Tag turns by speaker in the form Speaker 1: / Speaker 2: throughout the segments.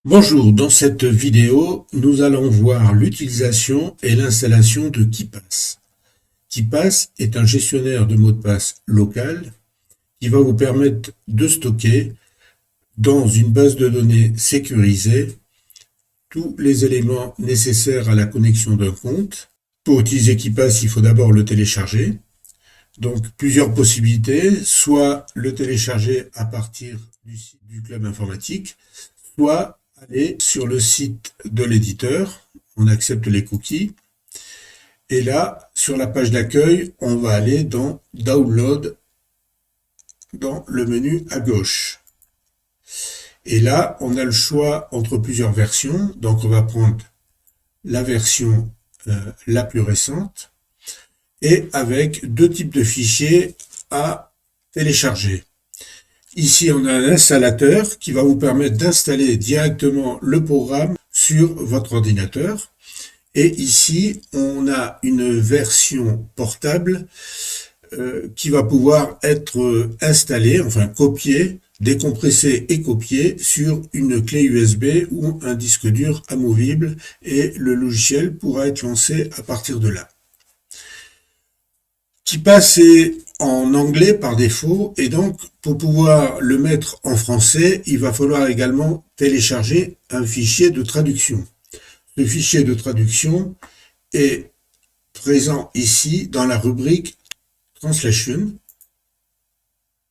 Speaker 1: Bonjour, dans cette vidéo, nous allons voir l'utilisation et l'installation de KeePass. KeePass est un gestionnaire de mots de passe local qui va vous permettre de stocker dans une base de données sécurisée tous les éléments nécessaires à la connexion d'un compte. Pour utiliser KeePass, il faut d'abord le télécharger. Donc plusieurs possibilités, soit le télécharger à partir du site du club informatique, soit aller sur le site de l'éditeur, on accepte les cookies, et là, sur la page d'accueil, on va aller dans Download, dans le menu à gauche. Et là, on a le choix entre plusieurs versions, donc on va prendre la version la plus récente, et avec deux types de fichiers à télécharger. Ici, on a un installateur qui va vous permettre d'installer directement le programme sur votre ordinateur. Et ici, on a une version portable qui va pouvoir être installée, enfin copiée, décompressée et copiée sur une clé USB ou un disque dur amovible et le logiciel pourra être lancé à partir de là. KeePass est en anglais par défaut et donc pour pouvoir le mettre en français, il va falloir également télécharger un fichier de traduction. Ce fichier de traduction est présent ici dans la rubrique Translation.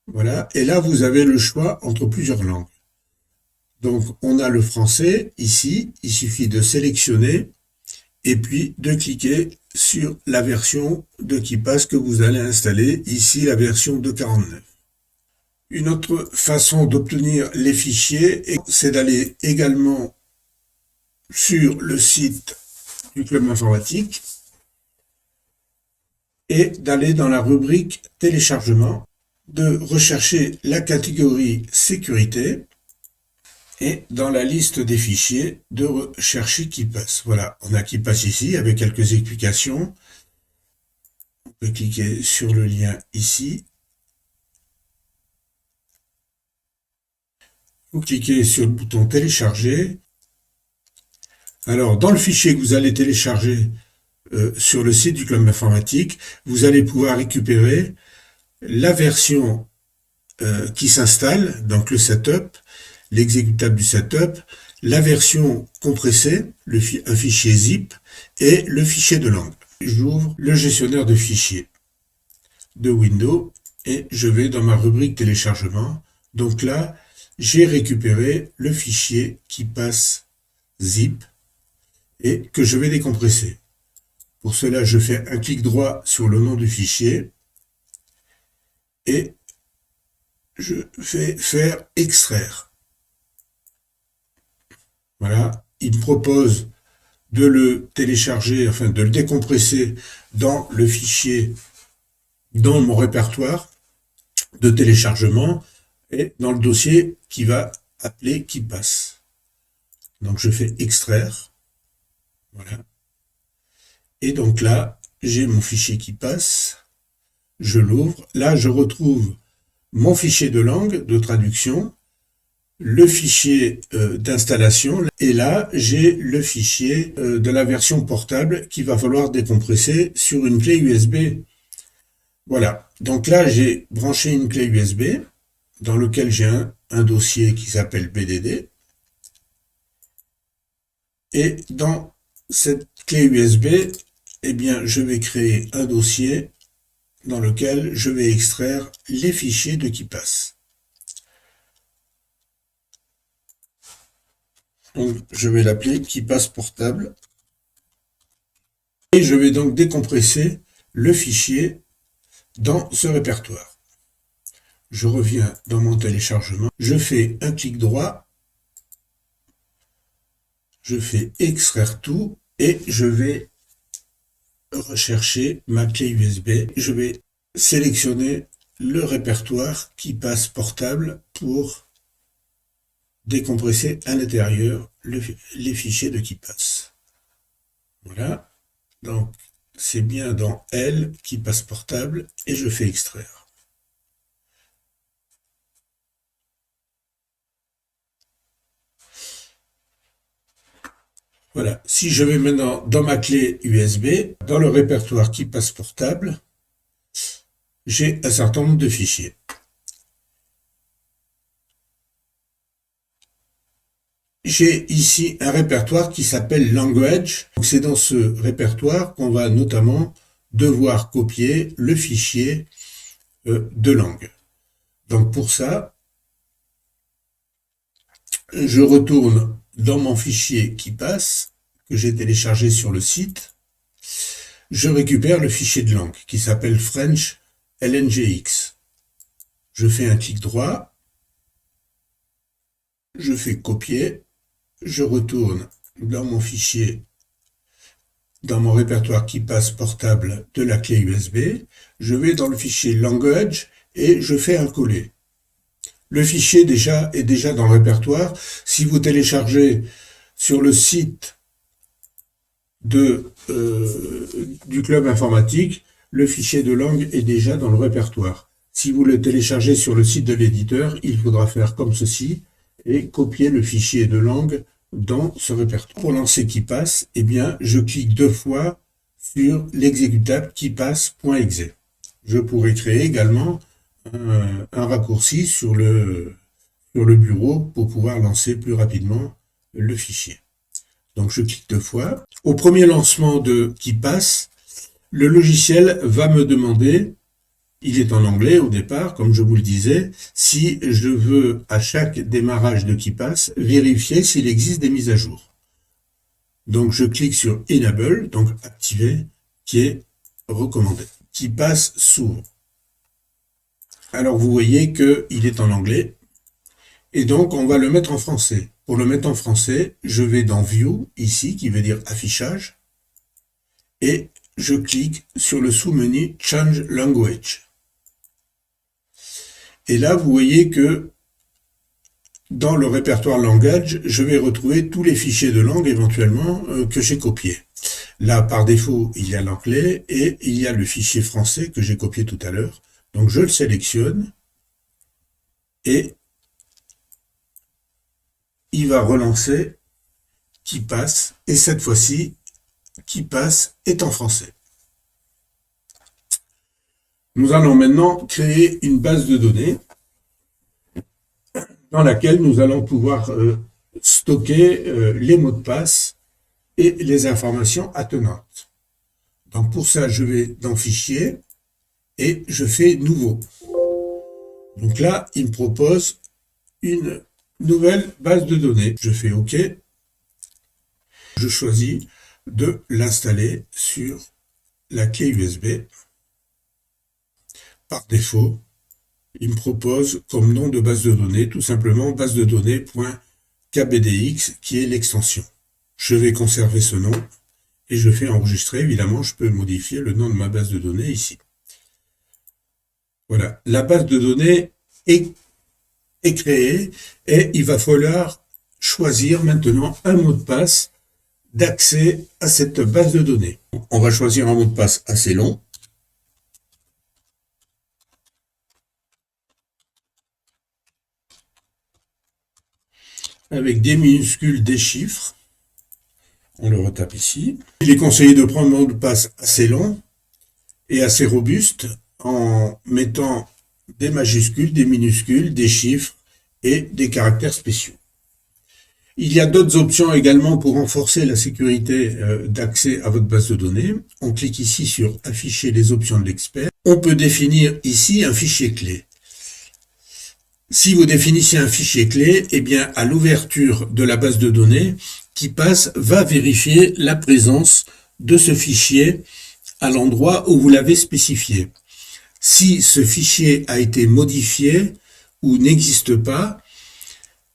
Speaker 1: Voilà, et là vous avez le choix entre plusieurs langues. Donc on a le français ici, il suffit de sélectionner et puis de cliquer sur la version de KeePass que vous allez installer, ici la version 2.49. Une autre façon d'obtenir les fichiers, c'est d'aller également sur le site du club informatique et d'aller dans la rubrique téléchargement, de rechercher la catégorie sécurité et dans la liste des fichiers de rechercher KeePass. Voilà, on a KeePass ici avec quelques explications. On peut cliquer sur le lien ici. Vous cliquez sur le bouton télécharger. Alors, dans le fichier que vous allez télécharger sur le site du club informatique, vous allez pouvoir récupérer la version qui s'installe, donc le setup, l'exécutable du setup, la version compressée, un fichier zip, et le fichier de langue. J'ouvre le gestionnaire de fichiers de Windows et je vais dans ma rubrique téléchargement. Donc là, j'ai récupéré le fichier KeePass zip et que je vais décompresser. Pour cela, je fais un clic droit sur le nom du fichier et je vais faire extraire. Voilà, il me propose de le télécharger, enfin de le décompresser dans le fichier, dans mon répertoire de téléchargement et dans le dossier qui va appeler KeePass. Donc je fais extraire. Voilà. Et donc là, j'ai mon fichier KeePass. Je l'ouvre. Là, je retrouve mon fichier de langue, de traduction, le fichier d'installation, et là, j'ai le fichier de la version portable qu'il va falloir décompresser sur une clé USB. Voilà. Donc là, j'ai branché une clé USB dans lequel j'ai un dossier qui s'appelle BDD. Et dans cette clé USB, eh bien, je vais créer un dossier dans lequel je vais extraire les fichiers de KeePass. Donc, je vais l'appeler KeePass portable. Et je vais donc décompresser le fichier dans ce répertoire. Je reviens dans mon téléchargement. Je fais un clic droit. Je fais extraire tout et je vais rechercher ma clé USB. Je vais sélectionner le répertoire KeePass portable pour décompresser à l'intérieur les fichiers de KeePass. Voilà. Donc, c'est bien dans L, KeePass portable, et je fais extraire. Voilà, si je vais maintenant dans ma clé USB, dans le répertoire KeePass portable, j'ai un certain nombre de fichiers. J'ai ici un répertoire qui s'appelle Language. C'est dans ce répertoire qu'on va notamment devoir copier le fichier de langue. Donc pour ça, je retourne dans mon fichier KeePass que j'ai téléchargé sur le site. Je récupère le fichier de langue qui s'appelle French LNGX. Je fais un clic droit, je fais copier, je retourne dans mon fichier, dans mon répertoire KeePass portable de la clé USB, je vais dans le fichier Language et je fais un coller. Le fichier est déjà dans le répertoire. Si vous téléchargez sur le site du club informatique, le fichier de langue est déjà dans le répertoire. Si vous le téléchargez sur le site de l'éditeur, il faudra faire comme ceci et copier le fichier de langue dans ce répertoire. Pour lancer KeePass, eh bien, je clique 2 fois sur l'exécutable keepass.exe. Je pourrais créer également un raccourci sur le bureau pour pouvoir lancer plus rapidement le fichier. Donc je clique 2 fois. Au premier lancement de KeePass, le logiciel va me demander, il est en anglais au départ, comme je vous le disais, si je veux à chaque démarrage de KeePass vérifier s'il existe des mises à jour. Donc je clique sur Enable, donc activer, qui est recommandé. KeePass s'ouvre. Alors vous voyez qu'il est en anglais, et donc on va le mettre en français. Pour le mettre en français, je vais dans View, ici, qui veut dire affichage, et je clique sur le sous-menu Change Language. Et là, vous voyez que dans le répertoire langage, je vais retrouver tous les fichiers de langue éventuellement que j'ai copiés. Là, par défaut, il y a l'anglais et il y a le fichier français que j'ai copié tout à l'heure. Donc je le sélectionne et il va relancer KeePass et cette fois-ci, KeePass est en français. Nous allons maintenant créer une base de données dans laquelle nous allons pouvoir stocker les mots de passe et les informations attenantes. Donc pour ça, je vais dans Fichier et je fais Nouveau. Donc là, il me propose une nouvelle base de données. Je fais OK. Je choisis de l'installer sur la clé USB. Par défaut, il me propose comme nom de base de données tout simplement base de données.kbdx qui est l'extension. Je vais conserver ce nom et je fais enregistrer. Évidemment, je peux modifier le nom de ma base de données ici. Voilà, la base de données est créée et il va falloir choisir maintenant un mot de passe d'accès à cette base de données. On va choisir un mot de passe assez long. Avec des minuscules, des chiffres. On le retape ici. Il est conseillé de prendre un mot de passe assez long et assez robuste en mettant des majuscules, des minuscules, des chiffres et des caractères spéciaux. Il y a d'autres options également pour renforcer la sécurité d'accès à votre base de données. On clique ici sur « Afficher les options de l'expert ». On peut définir ici un fichier clé. Si vous définissez un fichier clé, eh bien, à l'ouverture de la base de données, KeePass va vérifier la présence de ce fichier à l'endroit où vous l'avez spécifié. Si ce fichier a été modifié ou n'existe pas,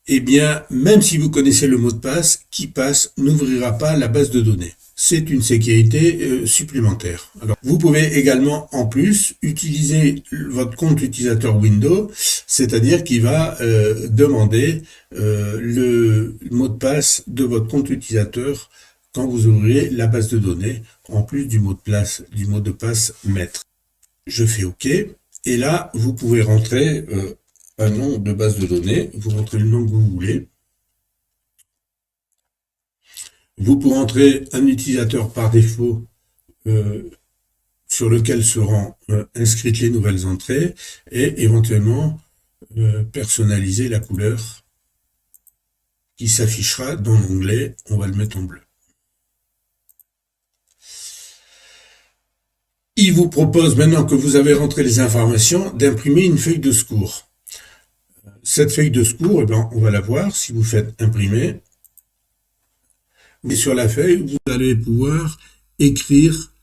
Speaker 1: eh bien, même si vous connaissez le mot de passe, KeePass n'ouvrira pas la base de données. C'est une sécurité supplémentaire. Alors, vous pouvez également, en plus, utiliser votre compte utilisateur Windows, c'est-à-dire qu'il va demander le mot de passe de votre compte utilisateur quand vous ouvrez la base de données, en plus du mot de passe maître. Je fais OK, et là, vous pouvez rentrer un nom de base de données, vous rentrez le nom que vous voulez. Vous pourrez entrer un utilisateur par défaut sur lequel seront inscrites les nouvelles entrées et éventuellement personnaliser la couleur qui s'affichera dans l'onglet. On va le mettre en bleu. Il vous propose, maintenant que vous avez rentré les informations, d'imprimer une feuille de secours. Cette feuille de secours, eh ben, on va la voir si vous faites imprimer. Mais sur la feuille, vous allez pouvoir écrire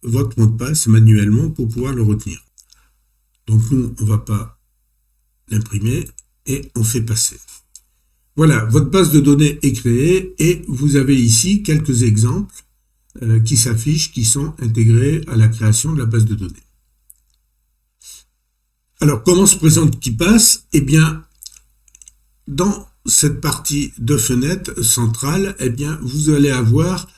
Speaker 1: votre mot de passe manuellement pour pouvoir le retenir. Donc nous, on ne va pas l'imprimer et on fait passer. Voilà, votre base de données est créée et vous avez ici quelques exemples qui s'affichent, qui sont intégrés à la création de la base de données. Alors, comment se présente KeePass? Eh bien, dans cette partie de fenêtre centrale, eh bien, vous allez avoir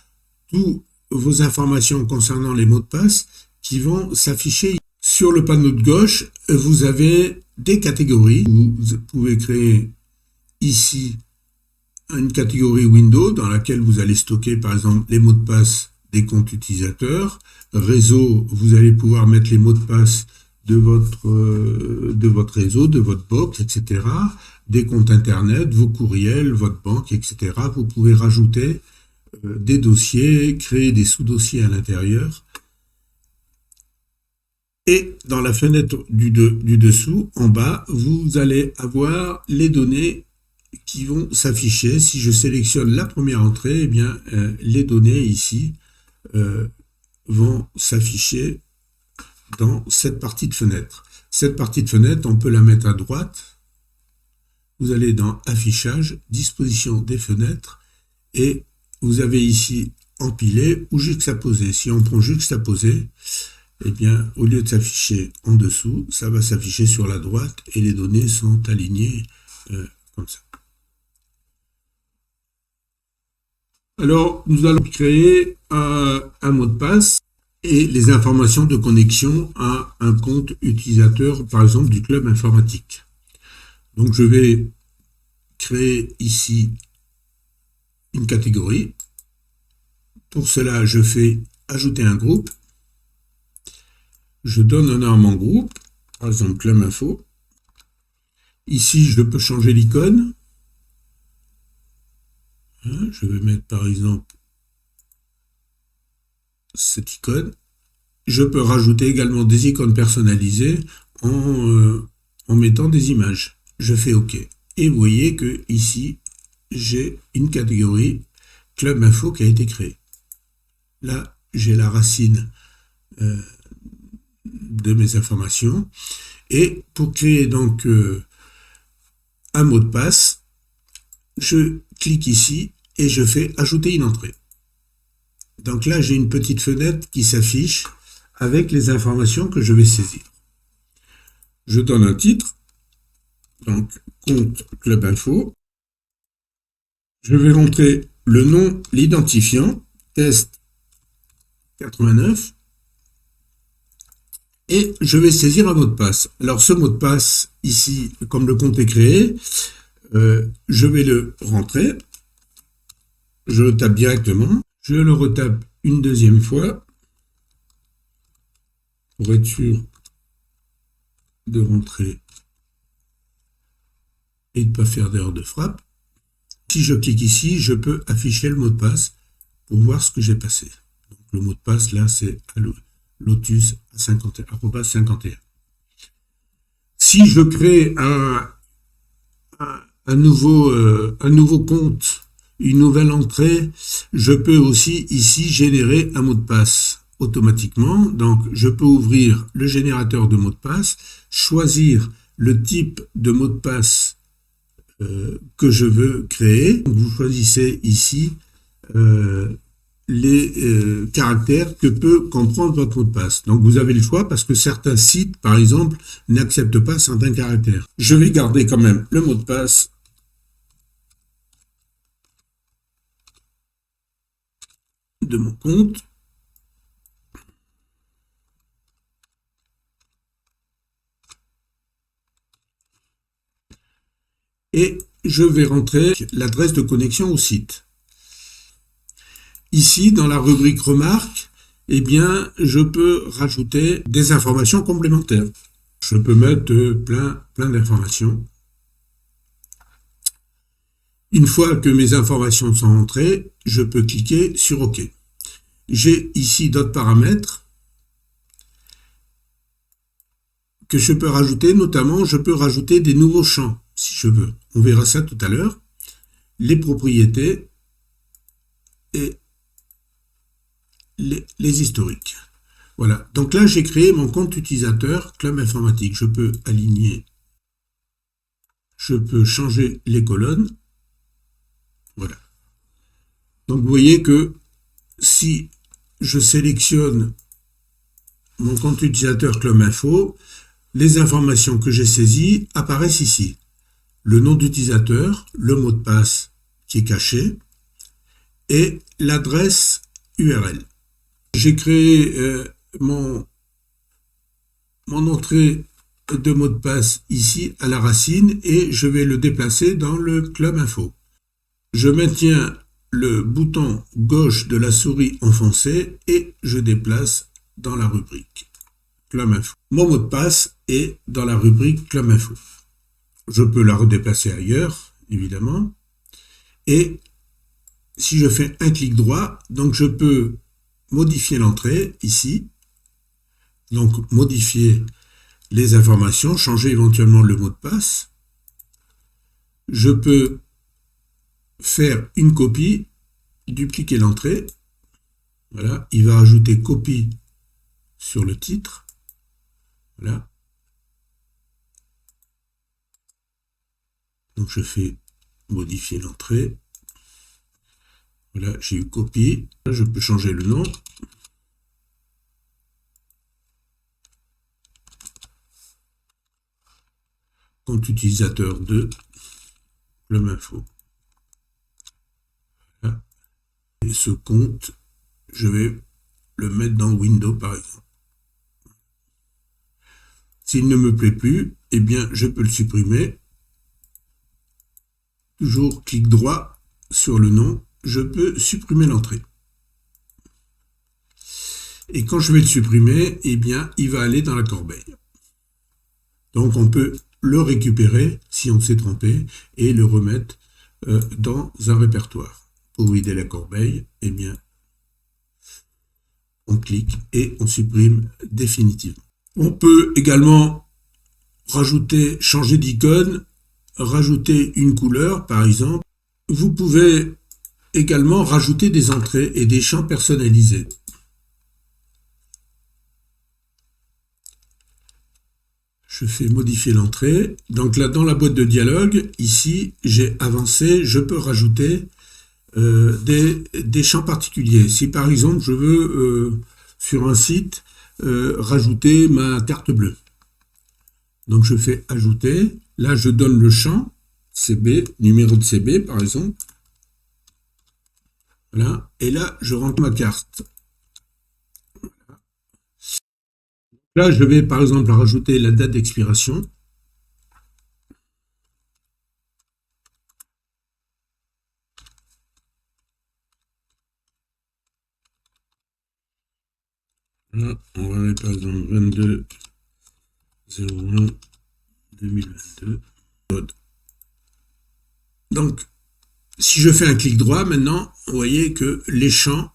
Speaker 1: toutes vos informations concernant les mots de passe qui vont s'afficher. Sur le panneau de gauche, vous avez des catégories. Vous pouvez créer ici une catégorie Windows dans laquelle vous allez stocker par exemple les mots de passe des comptes utilisateurs. Réseau, vous allez pouvoir mettre les mots de passe de votre réseau, de votre box, etc. Des comptes internet, vos courriels, votre banque, etc. Vous pouvez rajouter des dossiers, créer des sous-dossiers à l'intérieur. Et dans la fenêtre du dessous, en bas, vous allez avoir les données qui vont s'afficher. Si je sélectionne la première entrée, eh bien, les données ici vont s'afficher dans cette partie de fenêtre. Cette partie de fenêtre, on peut la mettre à droite. Vous allez dans Affichage, Disposition des fenêtres, et vous avez ici Empiler ou Juxtaposer. Si on prend Juxtaposer, eh bien, au lieu de s'afficher en dessous, ça va s'afficher sur la droite et les données sont alignées comme ça. Alors, nous allons créer un mot de passe et les informations de connexion à un compte utilisateur, par exemple, du club informatique. Donc, je vais créer ici une catégorie. Pour cela, je fais ajouter un groupe. Je donne un nom à mon groupe, par exemple Club Info. Ici, je peux changer l'icône. Je vais mettre par exemple cette icône. Je peux rajouter également des icônes personnalisées en mettant des images. Je fais OK. Et vous voyez que ici, j'ai une catégorie Club Info qui a été créée. Là, j'ai la racine de mes informations. Et pour créer donc un mot de passe, je clique ici et je fais ajouter une entrée. Donc là, j'ai une petite fenêtre qui s'affiche avec les informations que je vais saisir. Je donne un titre, donc compte Club Info. Je vais rentrer le nom, l'identifiant, test 89, et je vais saisir un mot de passe. Alors ce mot de passe, ici, comme le compte est créé, je vais le rentrer, je le tape directement, je le retape une deuxième fois, pour être sûr de rentrer et de ne pas faire d'erreur de frappe. Si je clique ici, je peux afficher le mot de passe pour voir ce que j'ai passé. Donc, le mot de passe, là, c'est lotus51. Si je crée un nouveau compte, une nouvelle entrée, je peux aussi ici générer un mot de passe automatiquement. Donc, je peux ouvrir le générateur de mots de passe, choisir le type de mot de passe que je veux créer. Vous choisissez ici les caractères que peut comprendre votre mot de passe. Donc vous avez le choix parce que certains sites, par exemple, n'acceptent pas certains caractères. Je vais garder quand même le mot de passe de mon compte. Et je vais rentrer l'adresse de connexion au site. Ici, dans la rubrique remarques, eh bien, je peux rajouter des informations complémentaires. Je peux mettre plein d'informations. Une fois que mes informations sont entrées, je peux cliquer sur OK. J'ai ici d'autres paramètres que je peux rajouter, notamment je peux rajouter des nouveaux champs, si je veux. On verra ça tout à l'heure. Les propriétés et les historiques. Voilà, donc là j'ai créé mon compte utilisateur Club Informatique. Je peux aligner, je peux changer les colonnes. Voilà. Donc vous voyez que si je sélectionne mon compte utilisateur Club Info, les informations que j'ai saisies apparaissent ici. Le nom d'utilisateur, le mot de passe qui est caché et l'adresse URL. J'ai créé mon entrée de mot de passe ici à la racine et je vais le déplacer dans le Club Info. Je maintiens le bouton gauche de la souris enfoncé et je déplace dans la rubrique Club Info. Mon mot de passe est dans la rubrique Club Info. Je peux la redéplacer ailleurs, évidemment. Et si je fais un clic droit, donc je peux modifier l'entrée ici. Donc modifier les informations, changer éventuellement le mot de passe. Je peux faire une copie, dupliquer l'entrée. Voilà, il va ajouter copie sur le titre. Voilà. Donc je fais modifier l'entrée. Voilà, j'ai eu copie. Là, je peux changer le nom. Compte utilisateur de Club Info. Voilà. Et ce compte, je vais le mettre dans Windows par exemple. S'il ne me plaît plus, eh bien je peux le supprimer. Toujours clic droit sur le nom, je peux supprimer l'entrée. Et quand je vais le supprimer, eh bien il va aller dans la corbeille. Donc on peut le récupérer si on s'est trompé et le remettre dans un répertoire. Pour vider la corbeille, eh bien on clique et on supprime définitivement. On peut également rajouter, changer d'icône, rajouter une couleur par exemple. Vous pouvez également rajouter des entrées et des champs personnalisés. Je fais modifier l'entrée. Donc là, dans la boîte de dialogue, ici, j'ai avancé, je peux rajouter des champs particuliers. Si par exemple, je veux, sur un site, rajouter ma carte bleue. Donc je fais ajouter. Là, je donne le champ, CB, numéro de CB par exemple. Voilà. Et là, je rentre ma carte. Là, je vais par exemple rajouter la date d'expiration. Là, on va mettre par exemple 22/01/2022. Donc, si je fais un clic droit, maintenant, vous voyez que les champs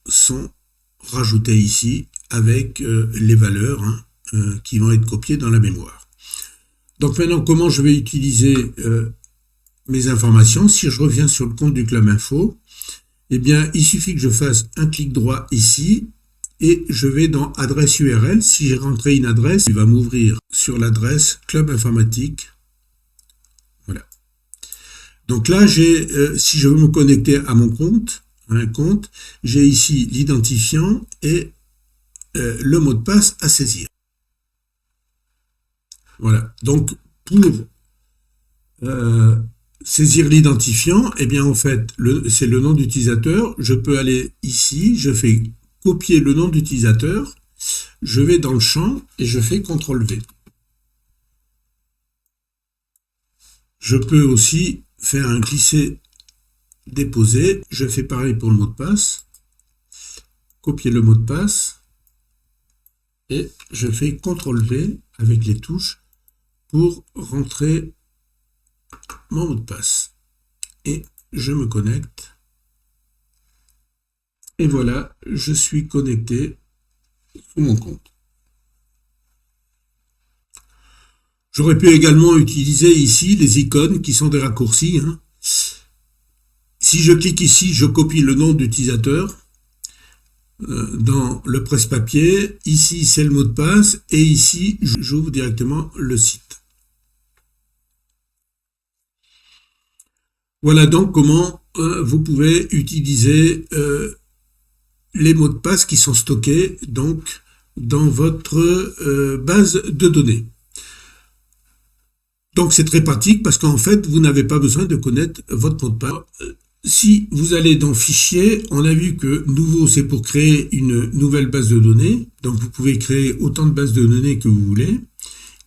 Speaker 1: sont rajoutés ici avec les valeurs qui vont être copiées dans la mémoire. Donc maintenant, comment je vais utiliser mes informations? Si je reviens sur le compte du Club Info, eh bien, il suffit que je fasse un clic droit ici et je vais dans adresse URL. Si j'ai rentré une adresse, il va m'ouvrir sur l'adresse Club Informatique. Voilà. Donc là, si je veux me connecter à mon compte, j'ai ici l'identifiant et le mot de passe à saisir. Voilà. Donc, pour saisir l'identifiant, eh bien, en fait, c'est le nom d'utilisateur. Je peux aller ici, je fais copier le nom d'utilisateur, je vais dans le champ et je fais CTRL-V. Je peux aussi faire un glisser-déposer. Je fais pareil pour le mot de passe. Copier le mot de passe. Et je fais CTRL-V avec les touches pour rentrer mon mot de passe. Et je me connecte. Et voilà, je suis connecté sur mon compte. J'aurais pu également utiliser ici les icônes qui sont des raccourcis. Si je clique ici, je copie le nom d'utilisateur dans le presse-papier. Ici, c'est le mot de passe. Et ici, j'ouvre directement le site. Voilà donc comment vous pouvez utiliser les mots de passe qui sont stockés donc dans votre base de données. Donc c'est très pratique parce qu'en fait, vous n'avez pas besoin de connaître votre mot de passe. Si vous allez dans Fichier, on a vu que Nouveau, c'est pour créer une nouvelle base de données. Donc vous pouvez créer autant de bases de données que vous voulez.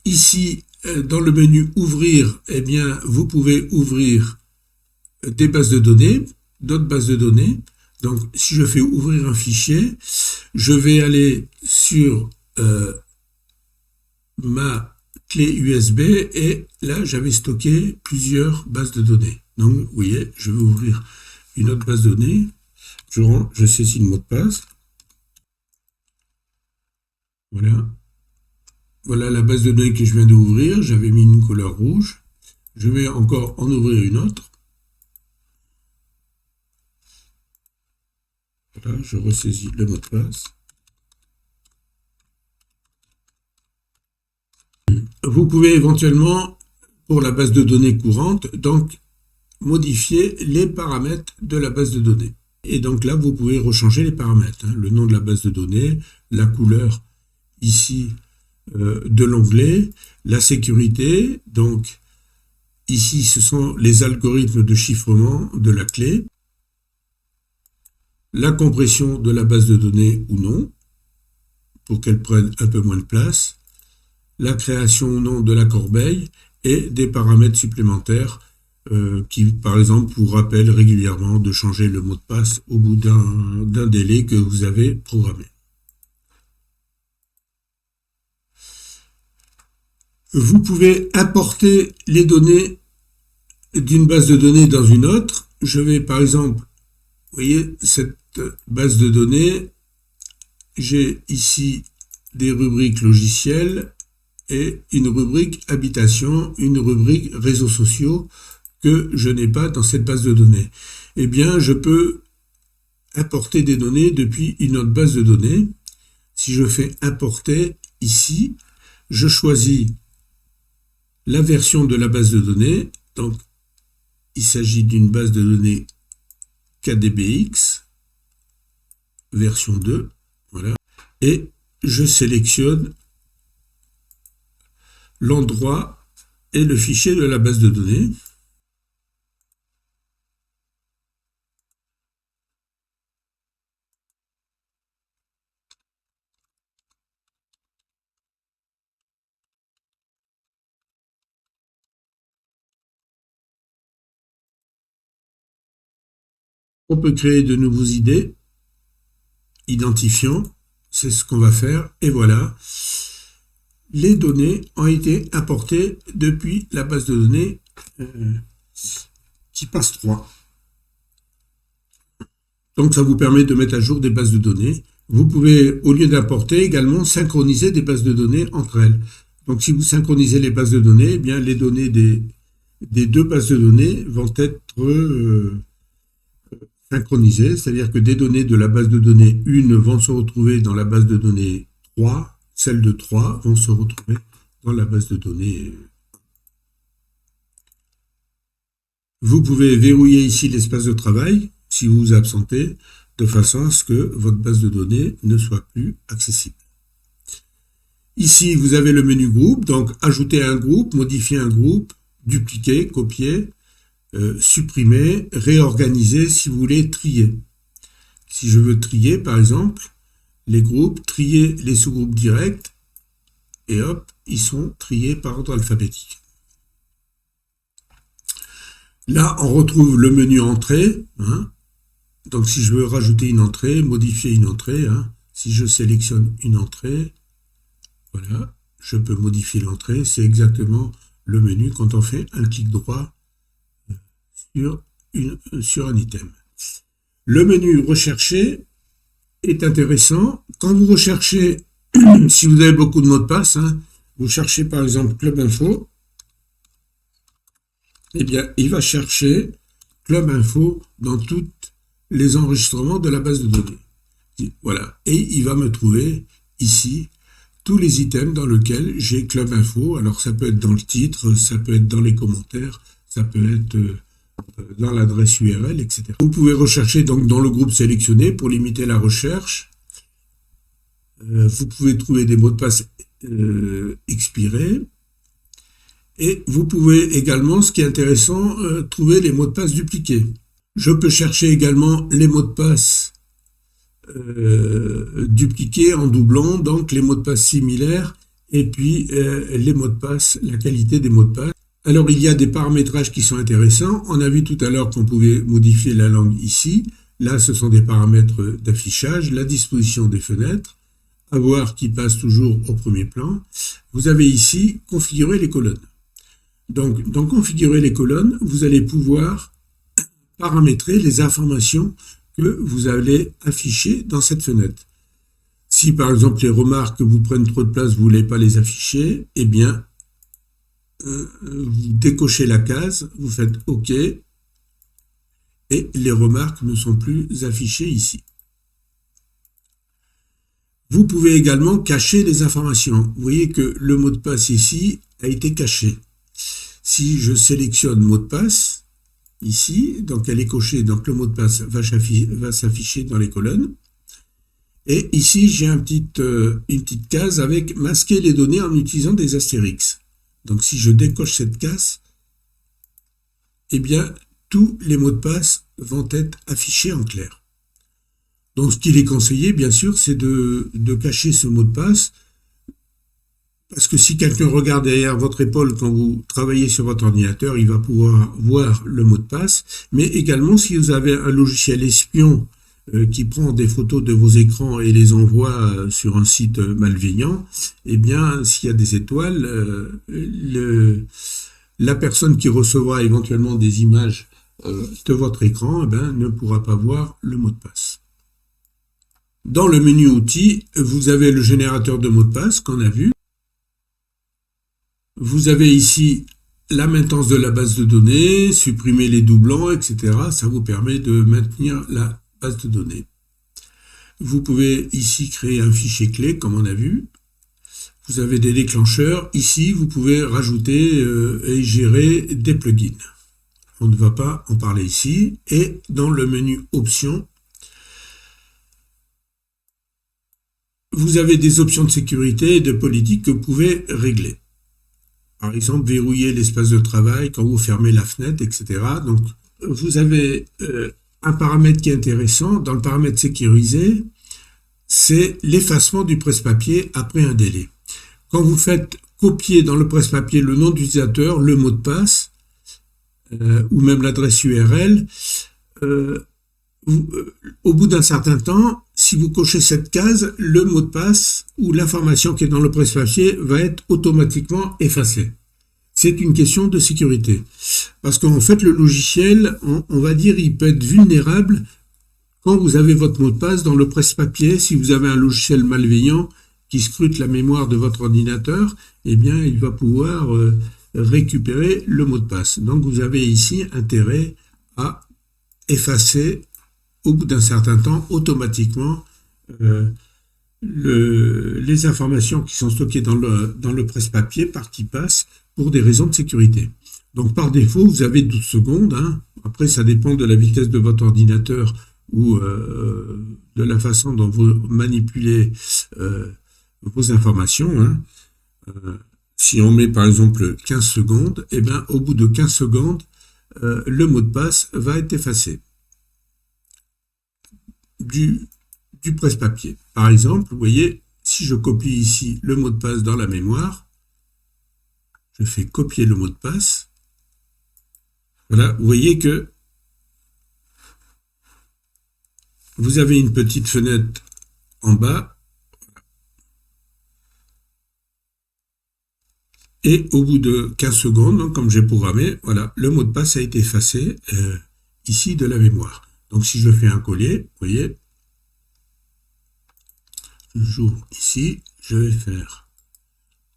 Speaker 1: Ici, dans le menu Ouvrir, eh bien, vous pouvez ouvrir des bases de données, d'autres bases de données. Donc si je fais ouvrir un fichier, je vais aller sur ma clé USB et là j'avais stocké plusieurs bases de données. Donc vous voyez, je vais ouvrir une autre base de données, je saisis le mot de passe. Voilà la base de données que je viens d'ouvrir, j'avais mis une couleur rouge. Je vais encore en ouvrir une autre. Voilà, je ressaisis le mot de passe. Vous pouvez éventuellement, pour la base de données courante, donc modifier les paramètres de la base de données. Et donc là, vous pouvez rechanger les paramètres. Le nom de la base de données, la couleur ici de l'onglet, la sécurité. Donc ici, ce sont les algorithmes de chiffrement de la clé. La compression de la base de données ou non, pour qu'elle prenne un peu moins de place. La création ou non de la corbeille et des paramètres supplémentaires qui, par exemple, vous rappellent régulièrement de changer le mot de passe au bout d'un délai que vous avez programmé. Vous pouvez importer les données d'une base de données dans une autre. Je vais, par exemple, vous voyez, cette base de données, j'ai ici des rubriques logiciels et une rubrique habitation, une rubrique réseaux sociaux que je n'ai pas dans cette base de données. Eh bien, je peux importer des données depuis une autre base de données. Si je fais importer ici, je choisis la version de la base de données. Donc, il s'agit d'une base de données KDBX, version 2. Voilà. Et je sélectionne l'endroit et le fichier de la base de données. On peut créer de nouveaux identifiants, c'est ce qu'on va faire, et voilà. Les données ont été importées depuis la base de données KeePass 3. Donc ça vous permet de mettre à jour des bases de données. Vous pouvez, au lieu d'importer, également synchroniser des bases de données entre elles. Donc si vous synchronisez les bases de données, eh bien les données des deux bases de données vont être synchronisées, c'est-à-dire que des données de la base de données 1 vont se retrouver dans la base de données 3, celles de 3 vont se retrouver dans la base de données. Vous pouvez verrouiller ici l'espace de travail, si vous vous absentez, de façon à ce que votre base de données ne soit plus accessible. Ici, vous avez le menu groupe, donc ajouter un groupe, modifier un groupe, dupliquer, copier, supprimer, réorganiser si vous voulez trier. Si je veux trier, par exemple, les groupes, trier les sous-groupes directs, et hop, ils sont triés par ordre alphabétique. Là, on retrouve le menu entrée, hein. Donc, si je veux rajouter une entrée, modifier une entrée, hein, si je sélectionne une entrée, voilà, je peux modifier l'entrée. C'est exactement le menu quand on fait un clic droit sur un item. Le menu rechercher est intéressant. Quand vous recherchez, si vous avez beaucoup de mots de passe, hein, vous cherchez par exemple Club Info, eh bien, il va chercher Club Info dans tous les enregistrements de la base de données. Voilà. Et il va me trouver ici tous les items dans lesquels j'ai Club Info. Alors, ça peut être dans le titre, ça peut être dans les commentaires, ça peut être dans l'adresse URL, etc. Vous pouvez rechercher donc dans le groupe sélectionné pour limiter la recherche. Vous pouvez trouver des mots de passe expirés. Et vous pouvez également, ce qui est intéressant, trouver les mots de passe dupliqués. Je peux chercher également les mots de passe dupliqués en doublant, donc les mots de passe similaires, et puis les mots de passe, la qualité des mots de passe. Alors, il y a des paramétrages qui sont intéressants. On a vu tout à l'heure qu'on pouvait modifier la langue ici. Là, ce sont des paramètres d'affichage, la disposition des fenêtres, à voir qui passe toujours au premier plan. Vous avez ici configurer les colonnes. Donc, dans configurer les colonnes, vous allez pouvoir paramétrer les informations que vous allez afficher dans cette fenêtre. Si, par exemple, les remarques vous prennent trop de place, vous ne voulez pas les afficher, eh bien, vous décochez la case, vous faites OK, et les remarques ne sont plus affichées ici. Vous pouvez également cacher les informations. Vous voyez que le mot de passe ici a été caché. Si je sélectionne mot de passe, ici, donc elle est cochée, donc le mot de passe va s'afficher dans les colonnes. Et ici, j'ai une petite case avec masquer les données en utilisant des astérix. Donc si je décoche cette case, eh bien, tous les mots de passe vont être affichés en clair. Donc ce qu'il est conseillé, bien sûr, c'est de cacher ce mot de passe, parce que si quelqu'un regarde derrière votre épaule quand vous travaillez sur votre ordinateur, il va pouvoir voir le mot de passe, mais également si vous avez un logiciel espion qui prend des photos de vos écrans et les envoie sur un site malveillant, eh bien, s'il y a des étoiles, la personne qui recevra éventuellement des images de votre écran, eh bien, ne pourra pas voir le mot de passe. Dans le menu outils, vous avez le générateur de mots de passe qu'on a vu. Vous avez ici la maintenance de la base de données, supprimer les doublons, etc. Ça vous permet de maintenir la base de données. Vous pouvez ici créer un fichier clé, comme on a vu. Vous avez des déclencheurs. Ici, vous pouvez rajouter et gérer des plugins. On ne va pas en parler ici. Et dans le menu options, vous avez des options de sécurité et de politique que vous pouvez régler. Par exemple, verrouiller l'espace de travail quand vous fermez la fenêtre, etc. Donc, vous avez un paramètre qui est intéressant. Dans le paramètre sécurisé, c'est l'effacement du presse-papier après un délai. Quand vous faites copier dans le presse-papier le nom d'utilisateur, le mot de passe, ou même l'adresse URL, au bout d'un certain temps, si vous cochez cette case, le mot de passe ou l'information qui est dans le presse-papier va être automatiquement effacée. C'est une question de sécurité. Parce qu'en fait, le logiciel, on va dire, il peut être vulnérable quand vous avez votre mot de passe dans le presse-papier. Si vous avez un logiciel malveillant qui scrute la mémoire de votre ordinateur, eh bien, il va pouvoir récupérer le mot de passe. Donc, vous avez ici intérêt à effacer au bout d'un certain temps, automatiquement, les informations qui sont stockées dans le presse-papier par qui passe pour des raisons de sécurité. Donc, par défaut, vous avez 12 secondes. Hein. Après, ça dépend de la vitesse de votre ordinateur ou de la façon dont vous manipulez vos informations. Hein. Si on met, par exemple, 15 secondes, eh bien, au bout de 15 secondes, le mot de passe va être effacé du presse-papier. Par exemple, vous voyez, si je copie ici le mot de passe dans la mémoire, je fais copier le mot de passe, Voilà, vous voyez que vous avez une petite fenêtre en bas et au bout de 15 secondes, donc, comme j'ai programmé, voilà, le mot de passe a été effacé ici de la mémoire. Donc si je fais un coller, vous voyez, j'ouvre ici, je vais faire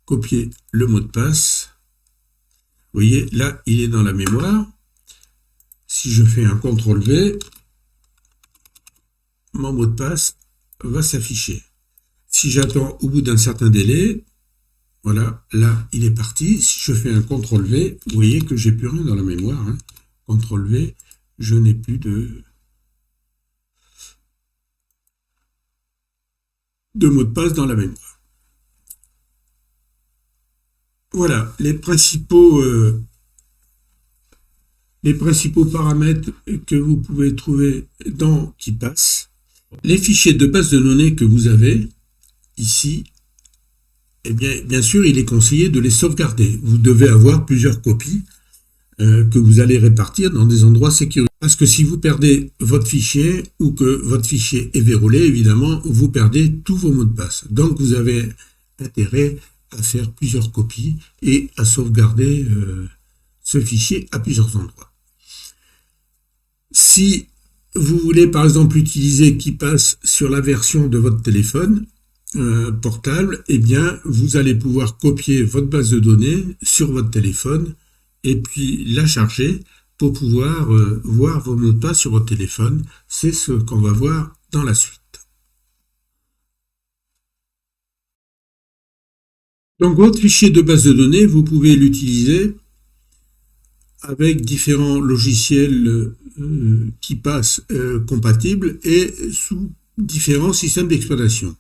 Speaker 1: copier le mot de passe. Vous voyez, là, il est dans la mémoire. Si je fais un CTRL-V, mon mot de passe va s'afficher. Si j'attends au bout d'un certain délai, voilà, là, il est parti. Si je fais un CTRL-V, vous voyez que j'ai plus rien dans la mémoire. Hein. CTRL-V, je n'ai plus de mot de passe dans la mémoire. Voilà, les principaux paramètres que vous pouvez trouver dans KeePass. Les fichiers de base de données que vous avez ici, eh bien sûr, il est conseillé de les sauvegarder. Vous devez avoir plusieurs copies que vous allez répartir dans des endroits sécurisés. Parce que si vous perdez votre fichier ou que votre fichier est verrouillé, évidemment, vous perdez tous vos mots de passe. Donc, vous avez intérêt à faire plusieurs copies et à sauvegarder ce fichier à plusieurs endroits. Si vous voulez, par exemple, utiliser KeePass sur la version de votre téléphone portable, eh bien, vous allez pouvoir copier votre base de données sur votre téléphone et puis la charger pour pouvoir voir vos mots de passe sur votre téléphone. C'est ce qu'on va voir dans la suite. Donc, votre fichier de base de données, vous pouvez l'utiliser avec différents logiciels KeePass compatibles et sous différents systèmes d'exploitation.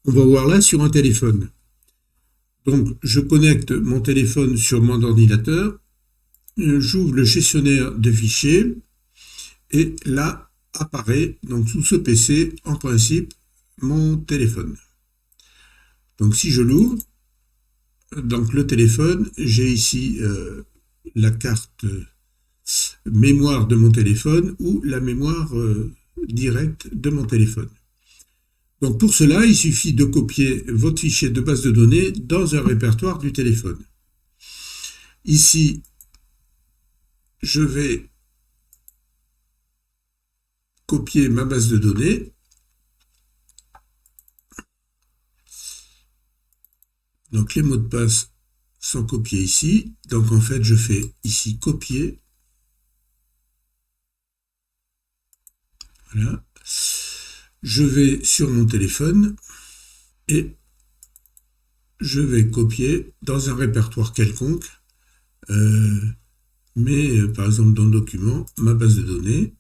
Speaker 1: On va voir là sur un téléphone. Donc, je connecte mon téléphone sur mon ordinateur, j'ouvre le gestionnaire de fichiers et là apparaît donc sous ce PC en principe mon téléphone. Donc, si je l'ouvre, donc le téléphone, j'ai ici la carte mémoire de mon téléphone ou la mémoire directe de mon téléphone. Donc pour cela, il suffit de copier votre fichier de base de données dans un répertoire du téléphone. Ici, je vais copier ma base de données. Donc les mots de passe sont copiés ici. Donc en fait, je fais ici copier. Voilà. Je vais sur mon téléphone et je vais copier dans un répertoire quelconque, mais par exemple dans document, ma base de données.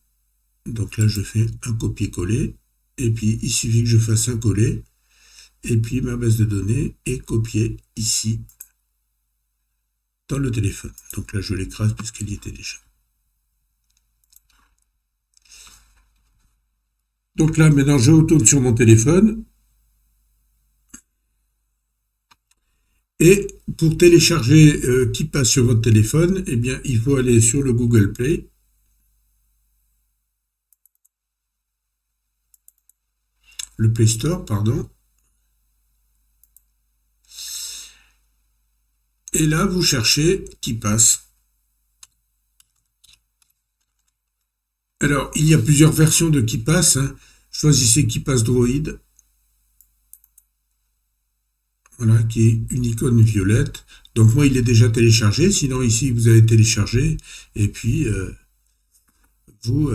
Speaker 1: Donc là, je fais un copier-coller et puis il suffit que je fasse un coller et puis ma base de données est copiée ici dans le téléphone. Donc là, je l'écrase puisqu'elle y était déjà. Donc là, maintenant, je retourne sur mon téléphone. Et pour télécharger KeePass sur votre téléphone, eh bien, il faut aller sur le Google Play. Le Play Store, pardon. Et là, vous cherchez KeePass. Alors, il y a plusieurs versions de KeePass. Hein. Choisissez KeePass Droid. Voilà, qui est une icône violette. Donc moi, il est déjà téléchargé. Sinon, ici, vous allez télécharger. Et puis, vous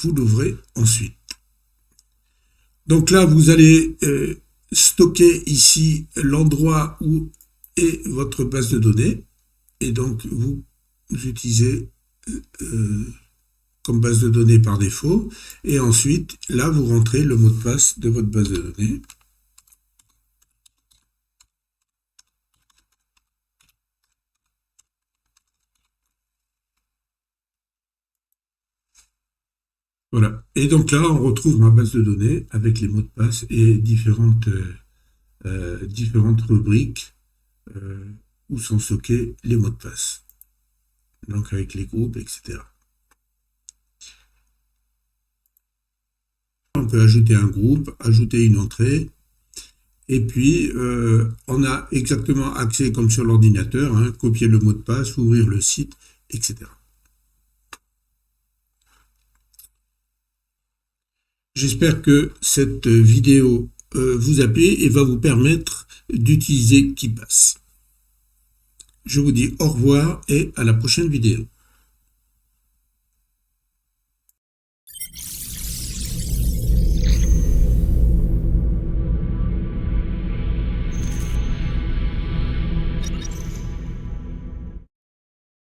Speaker 1: l'ouvrez ensuite. Donc là, vous allez stocker ici l'endroit où est votre base de données. Et donc, vous utilisez comme base de données par défaut. Et ensuite, là, vous rentrez le mot de passe de votre base de données. Voilà. Et donc là, on retrouve ma base de données avec les mots de passe et différentes rubriques où sont stockés les mots de passe. donc avec les groupes, etc. On peut ajouter un groupe, ajouter une entrée, et puis on a exactement accès comme sur l'ordinateur, hein, copier le mot de passe, ouvrir le site, etc. J'espère que cette vidéo vous a plu et va vous permettre d'utiliser KeePass. Je vous dis au revoir et à la prochaine vidéo.